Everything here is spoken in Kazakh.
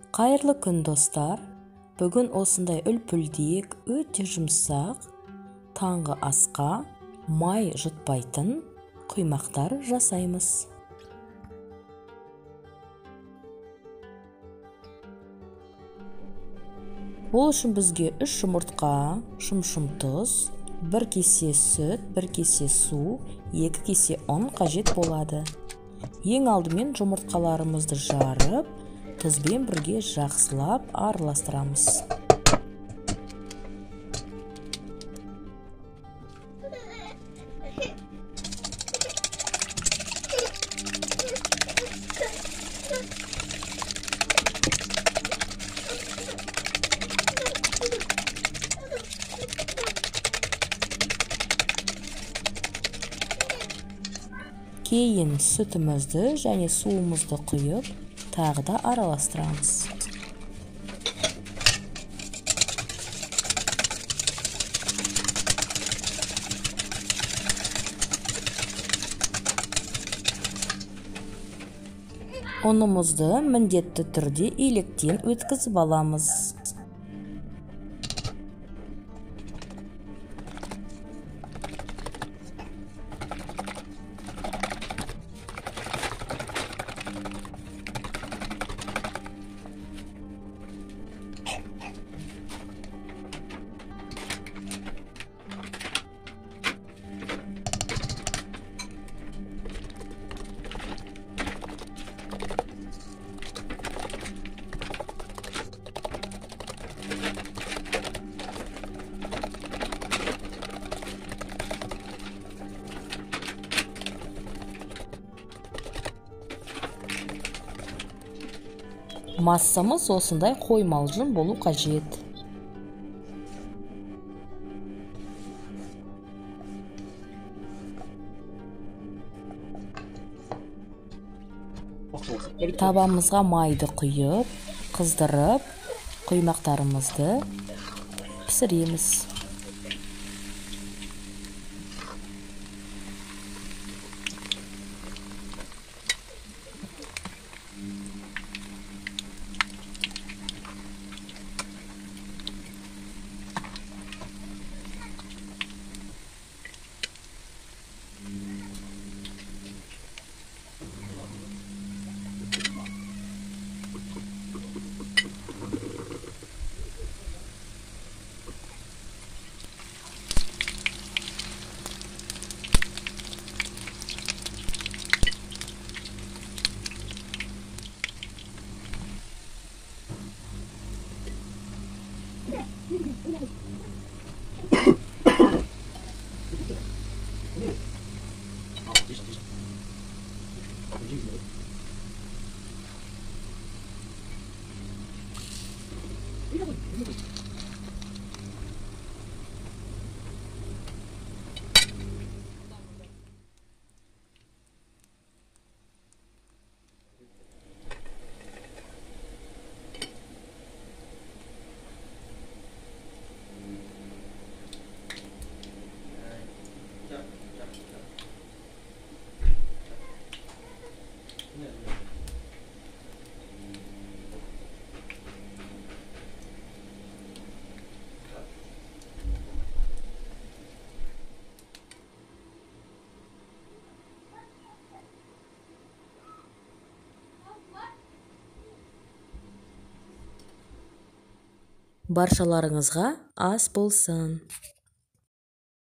Қайырлы күн достар. Бүгін осындай үлпілдек, өте жұмсақ, таңғы асқа май жұтпайтын құймақтар жасаймыз. Ол үшін бізге 3 жұмыртқа, шым тұз, 1 кесе сүт, 1 кесе су, 2 кесе ұн қажет болады. Ең алдымен жұмыртқаларымызды жарып, тұзбен бірге жақсылап араластырамыз. Кейін сүтімізді және суымызды құйып, тағы да араластырамыз. Ұнымызды міндетті түрде електен өткізіп аламыз. Массамыз осындай қоймалжың болу қажет. Табамызға майды құйып, қыздырып, құймақтарымызды пісіреміз. Баршаларыңызға ас болсын.